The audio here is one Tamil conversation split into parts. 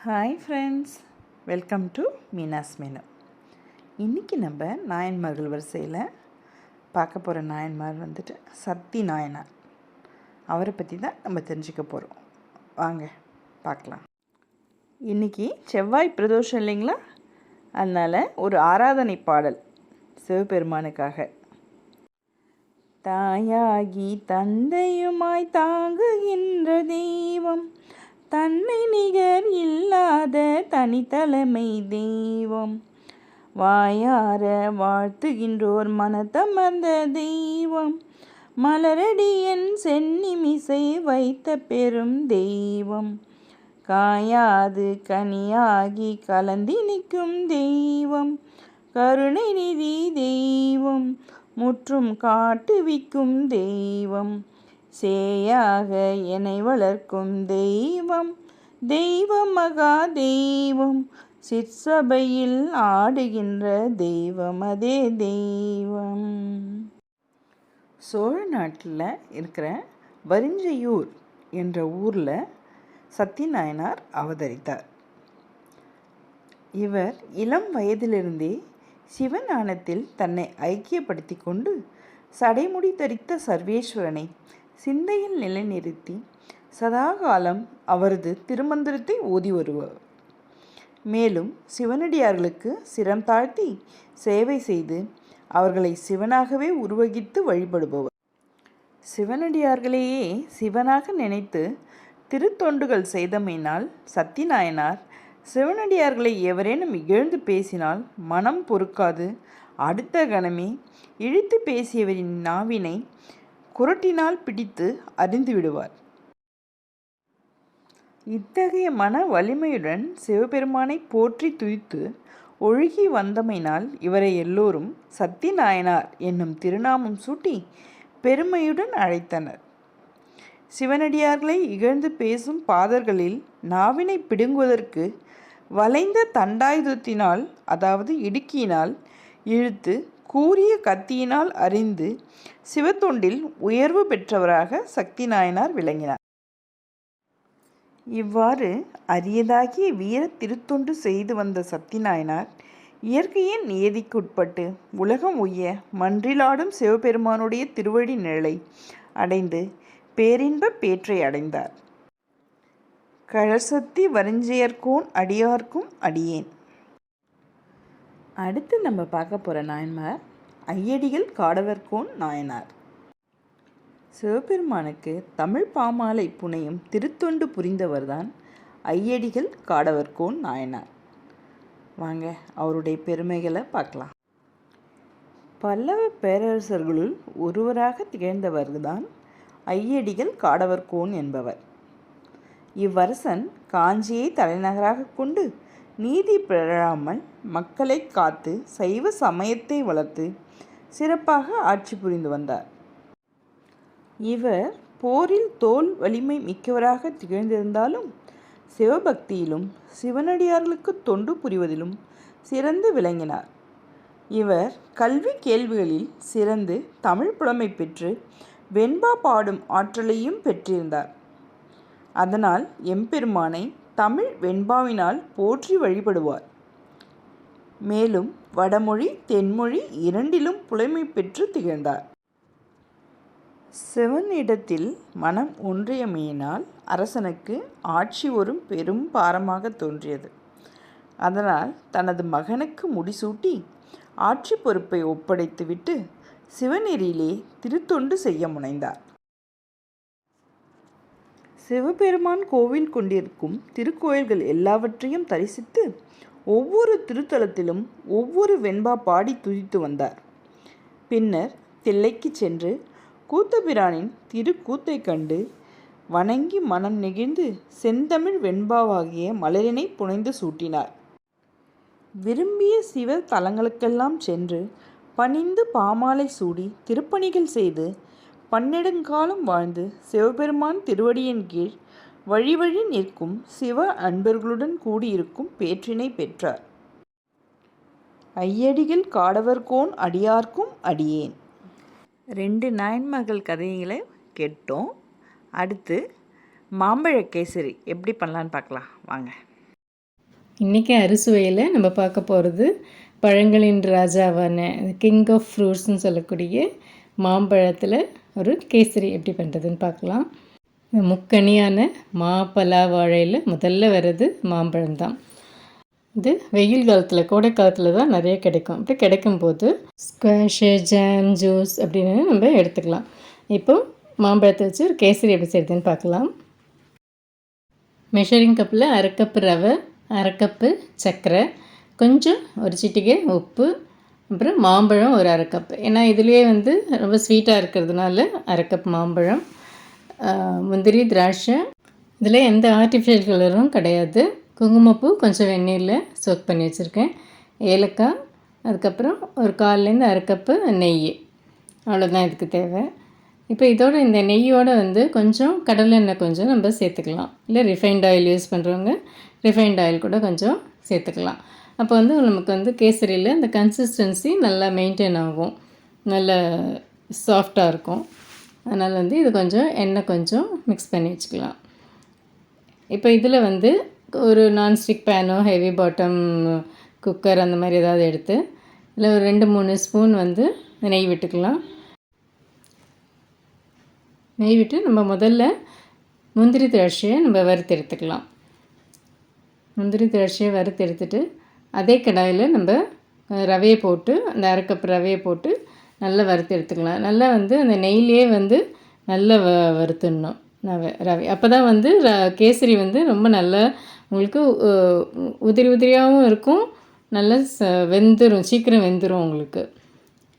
Hi friends, welcome to Meena's menu. இன்றைக்கி நம்ம நாயன்மார்கள் வரிசையில் பார்க்க போகிற நாயன்மார் சத்தி நாயனார். அவரை பற்றி தான் நம்ம தெரிஞ்சுக்க போகிறோம். வாங்க பார்க்கலாம். இன்றைக்கி செவ்வாய் பிரதோஷம் இல்லைங்களா, அதனால் ஒரு ஆராதனை பாடல் சிவபெருமானுக்காக. தாயாகி தந்தையுமாய் தாங்குகின்ற தெய்வம், தன்னை நிகர் இல்லாத தனித்தலைமை தெய்வம், வாயார வாழ்த்துகின்றோர் மனத்தமர்ந்த தெய்வம், மலரடியன் சென்னிமிசை வைத்த பெரும் தெய்வம், காயாது கனியாகி கலந்தி நிற்கும் தெய்வம், கருணை நிதி தெய்வம், முற்றும் காட்டுவிக்கும் தெய்வம், சேயாக என்னை வளர்க்கும் தெய்வம், தெய்வம் மகா தெய்வம், சிற்சபையில் ஆடுகின்ற தெய்வம், அதே தெய்வம். சோழ நாட்டில் இருக்கிற வரிஞ்சையூர் என்ற ஊரில் சத்தி நாயனார் அவதரித்தார். இவர் இளம் வயதிலிருந்தே சிவஞானத்தில் தன்னை ஐக்கியப்படுத்தி கொண்டு சடைமுடி தரித்த சர்வேஸ்வரனை சிந்தையில் நிலைநிறுத்தி சதாகாலம் அவரது திருமந்திரத்தை ஓதி வருவார். மேலும் சிவனடியார்களுக்கு சிரம் தாழ்த்தி சேவை செய்து அவர்களை சிவனாகவே உருவகித்து வழிபடுபவர். சிவனடியார்களையே சிவனாக நினைத்து திருத்தொண்டுகள் செய்தமையினால் சத்தி நாயனார் சிவனடியார்களை எவரேனும் இகழ்ந்து பேசினால் மனம் பொறுக்காது அடுத்த கணமே இழுத்து பேசியவரின் நாவினை குரட்டினால் பிடித்து அறிந்து விடுவார். இத்தகைய மன வலிமையுடன் சிவபெருமானை போற்றி துதித்து ஒழுகி வந்தமையினால் இவரை எல்லோரும் சத்தி நாயனார் என்னும் திருநாமம் சூட்டி பெருமையுடன் அழைத்தனர். சிவனடியார்களை இகழ்ந்து பேசும் பாதர்களில் நாவினை பிடுங்குவதற்கு வளைந்த தண்டாயுதத்தினால், அதாவது இடுக்கியினால் இழுத்து கூரிய கத்தியினால் அறிந்து சிவத்தொண்டில் உயர்வு பெற்றவராக சக்தி நாயனார் விளங்கினார். இவ்வாறு அரியதாகிய வீர திருத்தொண்டு செய்து வந்த சத்தி நாயனார் இயற்கையின் நியதிக்குட்பட்டு உலகம் உய்ய மன்றிலாடும் சிவபெருமானுடைய திருவடி நிழலை அடைந்து பேரின்ப பேற்றை அடைந்தார். கழசத்தி வரிஞ்சையர்கோன் அடியார்க்கும் அடியேன். அடுத்து நம்ம பார்க்க போகிற நாயன்மார் ஐயடிகள் காடவர்கோன் நாயனார். சிவபெருமானுக்கு தமிழ் பாமாலை புனையும் திருத்தொண்டு புரிந்தவர்தான் ஐயடிகள் காடவர்கோன் நாயனார். வாங்க அவருடைய பெருமைகளை பார்க்கலாம். பல்லவ பேரரசர்களுள் ஒருவராக திகழ்ந்தவர்தான் ஐயடிகள் காடவர்கோன் என்பவர். இவ்வரசன் காஞ்சியை தலைநகராக கொண்டு நீதி பிறழாமல் மக்களை காத்து சைவ சமயத்தை வளர்த்து சிறப்பாக ஆட்சி புரிந்து வந்தார். இவர் போரில் தோல் வலிமை மிக்கவராக திகழ்ந்திருந்தாலும் சிவபக்தியிலும் சிவனடியார்களுக்கு தொண்டு புரிவதிலும் சிறந்து விளங்கினார். இவர் கல்வி கேள்விகளில் சிறந்து தமிழ் புலமை பெற்று வெண்பா பாடும் ஆற்றலையும் பெற்றிருந்தார். அதனால் எம்பெருமானை தமிழ் வெண்பாவினால் போற்றி வழிபடுவார். மேலும் வடமொழி தென்மொழி இரண்டிலும் புலமை பெற்று திகழ்ந்தார். சிவனிடத்தில் மனம் ஒன்றியமையினால் அரசனுக்கு ஆட்சி ஒரு பெரும் பாரமாக தோன்றியது. அதனால் தனது மகனுக்கு முடிசூட்டி ஆட்சி பொறுப்பை ஒப்படைத்துவிட்டு சிவநெறியிலே திருத்தொண்டு செய்ய முனைந்தார். சிவபெருமான் கோவில் கொண்டிருக்கும் திருக்கோயில்கள் எல்லாவற்றையும் தரிசித்து ஒவ்வொரு திருத்தலத்திலும் ஒவ்வொரு வெண்பா பாடி துதித்து வந்தார். பின்னர் தில்லைக்கு சென்று கூத்தபிரானின் திருக்கூத்தை கண்டு வணங்கி மனம் நெகிழ்ந்து செந்தமிழ் வெண்பாவாகிய மலரினை புனைந்து சூட்டினார். விரும்பிய சிவ தலங்களுக்கெல்லாம் சென்று பணிந்து பாமாலை சூடி திருப்பணிகள் செய்து பன்னெடுங்காலம் வாழ்ந்து சிவபெருமான் திருவடியின் கீழ் வழி வழி நிற்கும் சிவ அன்பர்களுடன் கூடியிருக்கும் பேற்றினை பெற்றார். ஐயடிகள் காடவர்கோன் அடியார்க்கும் அடியேன். 2 நாயன்மார்கள் கதைகளை கேட்டோம். அடுத்து மாம்பழ கேசரி எப்படி பண்ணலான்னு பார்க்கலாம் வாங்க. இன்றைக்கி அறுசுவையில் நம்ம பார்க்க போகிறது பழங்களின் ராஜாவான கிங் ஆஃப் ஃப்ரூட்ஸ்னு சொல்லக்கூடிய மாம்பழத்தில் ஒரு கேசரி எப்படி பண்ணுறதுன்னு பார்க்கலாம். முக்கனியான மாப்பலா வாழையில் முதல்ல வர்றது மாம்பழம் தான். இது வெயில் காலத்தில் கோடை காலத்தில் தான் நிறைய கிடைக்கும். அப்படி கிடைக்கும்போது ஸ்குவாஷு ஜாம் ஜூஸ் அப்படின்னு நம்ம எடுத்துக்கலாம். இப்போது மாம்பழத்தை வச்சு ஒரு கேசரி எப்படி செய்யுதுன்னு பார்க்கலாம். மெஷரிங் கப்பில் 1/2 கப்பு ரவை, 1/2 கப்பு சர்க்கரை, கொஞ்சம் ஒரு சிட்டிகை உப்பு, அப்புறம் மாம்பழம் ஒரு 1/2 கப்பு. ஏன்னா இதுலேயே ரொம்ப ஸ்வீட்டாக இருக்கிறதுனால 1/2 கப் மாம்பழம், முந்திரி, திராட்சை. இதில் எந்த ஆர்டிஃபிஷியல் கலரும் கிடையாது. குங்குமப்பூ கொஞ்சம் வெந்நீரில் சோக் பண்ணி வச்சுருக்கேன், ஏலக்காய், அதுக்கப்புறம் ஒரு 1/4லேருந்து 1/2 கப்பு நெய். அவ்வளோதான் இதுக்கு தேவை. இப்போ இதோட இந்த நெய்யோடு கொஞ்சம் கடலை எண்ணெய் கொஞ்சம் நம்ம சேர்த்துக்கலாம். இல்லை ரிஃபைண்ட் ஆயில் யூஸ் பண்ணுறவங்க ரிஃபைண்ட் ஆயில் கூட கொஞ்சம் சேர்த்துக்கலாம். அப்போ நமக்கு கேசரியில் இந்த கன்சிஸ்டன்சி நல்லா மெயின்டைன் ஆகும், நல்ல சாஃப்டாக இருக்கும். அதனால் இது கொஞ்சம் எண்ணெய் கொஞ்சம் மிக்ஸ் பண்ணி வச்சுக்கலாம். இப்போ இதில் ஒரு நான்ஸ்டிக் பேனோ ஹெவி பாட்டம் குக்கர் அந்த மாதிரி ஏதாவது எடுத்து இல்லை ஒரு 2-3 ஸ்பூன் நெய் விட்டுக்கலாம். நெய் விட்டு நம்ம முதல்ல முந்திரி திராட்சையை நம்ம வறுத்து எடுத்துக்கலாம். முந்திரி திராட்சையை வறுத்து எடுத்துட்டு அதே கடாயில் நம்ம ரவையை போட்டு அந்த 1/2 கப் ரவையை போட்டு நல்லா வறுத்து எடுத்துக்கலாம். நல்லா அந்த நெய்லேயே நல்லா வறுத்துடணும் ரவை. அப்போ தான் கேசரி ரொம்ப நல்லா உங்களுக்கு உதிரி உதிரியாகவும் இருக்கும், நல்லா வெந்துடும், சீக்கிரம் வெந்துடும் உங்களுக்கு.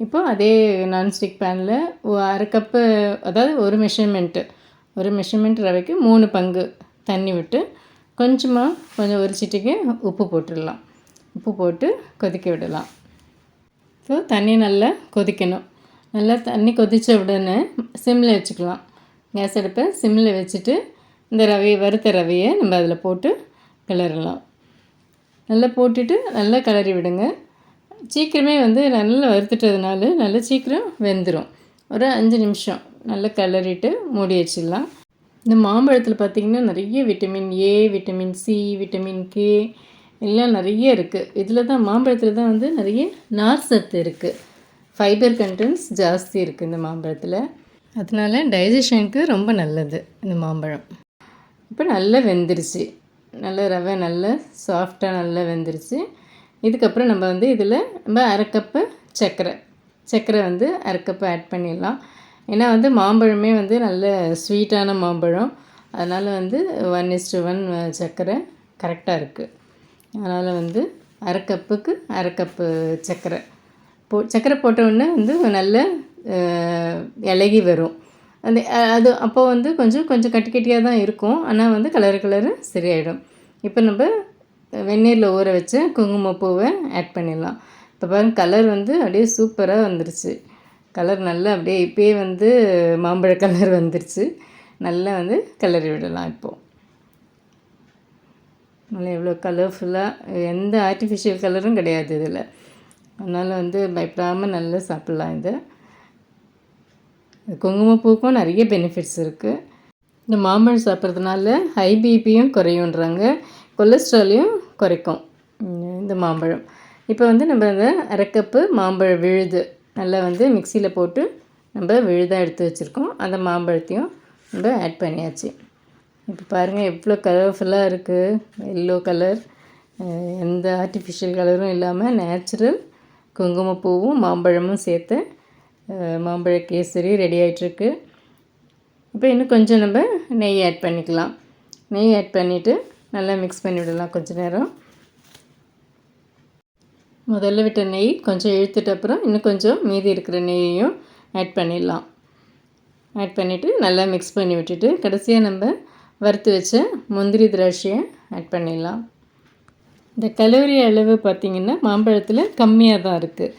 இப்போ அதே நான்ஸ்டிக் பேனில் 1/2 கப்பு, அதாவது ஒரு மெஷர்மெண்ட் ரவைக்கு 3 பங்கு தண்ணி விட்டு கொஞ்சம் ஒரு சிட்டிக்கு உப்பு போட்டுடலாம். உப்பு போட்டு கொதிக்க விடலாம். ஸோ தண்ணி நல்லா கொதிக்கணும். நல்லா தண்ணி கொதித்த உடனே சிம்மில் வச்சுக்கலாம். கேஸ் அடுப்பை சிம்மில் வச்சுட்டு இந்த வறுத்த ரவையை நம்ம அதில் போட்டு கிளறலாம். நல்லா போட்டுட்டு நல்லா கிளறி விடுங்க. சீக்கிரமே நல்லா வறுத்துட்டதுனால நல்லா சீக்கிரம் வெந்துடும். ஒரு 5 நிமிஷம் நல்லா கிளறிட்டு மூடி வச்சிடலாம். இந்த மாம்பழத்தில் பார்த்திங்கன்னா நிறைய vitamin A, vitamin C, vitamin K எல்லாம் நிறைய இருக்குது. இதில் தான் மாம்பழத்தில் தான் நிறைய நார் சத்து இருக்குது, ஃபைபர் கண்டென்ட்ஸ் ஜாஸ்தி இருக்குது இந்த மாம்பழத்தில். அதனால டைஜஷனுக்கு ரொம்ப நல்லது இந்த மாம்பழம். இப்போ நல்லா வெந்துருச்சு, நல்ல ரவை நல்லா சாஃப்டாக நல்லா வெந்துருச்சு. இதுக்கப்புறம் நம்ம இதில் நம்ம 1/2 கப்பு சர்க்கரை 1/2 கப்பு ஆட் பண்ணிடலாம். ஏன்னா மாம்பழமே நல்ல ஸ்வீட்டான மாம்பழம், அதனால் 1:1 சர்க்கரை கரெக்டாக இருக்குது. அதனால் 1/2 கப்புக்கு 1/2 கப்பு சர்க்கரை போட்ட உடனே நல்ல இலகி வரும். அது அப்போ கொஞ்சம் கட்டி கட்டியாக தான் இருக்கும், ஆனால் கலரு சரியாயிடும். இப்போ நம்ம வெந்நீரில் ஊற வச்ச குங்குமப்பூவை ஆட் பண்ணிடலாம். இப்போ பாருங்கள் கலர் அப்படியே சூப்பராக வந்துருச்சு. கலர் நல்லா அப்படியே இப்போயே மாம்பழ கலர் வந்துருச்சு. நல்லா கிளறி விடலாம். இப்போது நல்லா எவ்வளோ கலர்ஃபுல்லாக, எந்த ஆர்டிஃபிஷியல் கலரும் கிடையாது இதில். அதனால் பயப்படாமல் நல்லா சாப்பிட்லாம். இதை குங்குமப்பூக்கும் நிறைய பெனிஃபிட்ஸ் இருக்குது. இந்த மாம்பழம் சாப்பிட்றதுனால ஹை பிபியும் குறையுன்றாங்க, கொலஸ்ட்ராலையும் குறைக்கும் இந்த மாம்பழம். இப்போ நம்ம அந்த 1/2 கப்பு மாம்பழ விழுது நல்லா மிக்சியில் போட்டு நம்ம விழுதாக எடுத்து வச்சுருக்கோம். அந்த மாம்பழத்தையும் நம்ம ஆட் பண்ணியாச்சு. இப்போ பாருங்கள் எவ்வளோ கலர்ஃபுல்லாக இருக்குது, எல்லோ கலர், எந்த ஆர்டிஃபிஷியல் கலரும் இல்லாமல் நேச்சுரல் குங்குமப்பூவும் மாம்பழமும் சேர்த்து மாம்பழ கேசரி ரெடி ஆகிட்டுருக்கு. இப்போ இன்னும் கொஞ்சம் நம்ம நெய் ஆட் பண்ணிக்கலாம். நெய் ஆட் பண்ணிவிட்டு நல்லா மிக்ஸ் பண்ணி விடலாம் கொஞ்சம் நேரம். முதல்ல விட்ட நெய் கொஞ்சம் இழுத்துட்டு அப்புறம் இன்னும் கொஞ்சம் மீதி இருக்கிற நெய்யையும் ஆட் பண்ணிடலாம். ஆட் பண்ணிவிட்டு நல்லா மிக்ஸ் பண்ணி விட்டுட்டு கடைசியாக நம்ம வறுத்து வச்ச முந்திரி திராட்சையை ஆட் பண்ணிடலாம். இந்த கலோரி அளவு பார்த்திங்கன்னா மாம்பழத்தில் கம்மியாக தான் இருக்குது.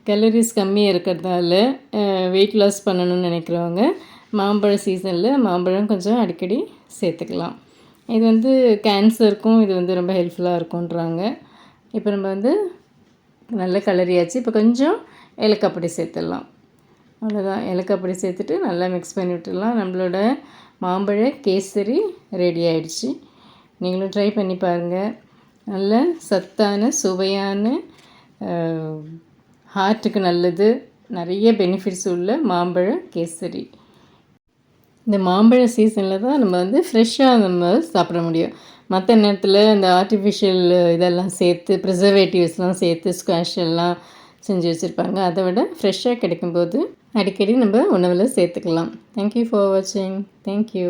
கலோரிஸ் கம்மியாக இருக்கிறதால வெயிட் லாஸ் பண்ணணும்னு நினைக்கிறவங்க மாம்பழ சீசனில் மாம்பழம் கொஞ்சம் அடிக்கடி சேர்த்துக்கலாம். இது கேன்சருக்கும் இது ரொம்ப ஹெல்ப்ஃபுல்லாக இருக்குன்றாங்க. இப்போ நம்ம நல்ல கலரியாச்சு. இப்போ கொஞ்சம் ஏலக்காய் பொடி சேர்த்துடலாம். அவ்வளோதான், ஏலக்காய் பொடி சேர்த்துட்டு நல்லா மிக்ஸ் பண்ணி விட்டுடலாம். நம்மளோட மாம்பழ கேசரி ரெடி ஆகிடுச்சு. நீங்களும் ட்ரை பண்ணி பாருங்கள். நல்ல சத்தான சுவையான ஹார்ட்டுக்கு நல்லது, நிறைய பெனிஃபிட்ஸ் உள்ள மாம்பழ கேசரி. இந்த மாம்பழ சீசனில் தான் நம்ம வந்து ஃப்ரெஷ்ஷாக நம்ம சாப்பிட முடியும். மற்ற நேரத்தில் இந்த ஆர்டிஃபிஷியல் இதெல்லாம் சேர்த்து ப்ரிசர்வேட்டிவ்ஸ்லாம் சேர்த்து ஸ்குவாஷ் எல்லாம் செஞ்சு வச்சுருப்பாங்க. அதை விட ஃப்ரெஷ்ஷாக கிடைக்கும்போது அடிக்கடி நம்ம உணவில் சேர்த்துக்கலாம். தேங்க்யூ ஃபார் வாட்சிங். தேங்க்யூ.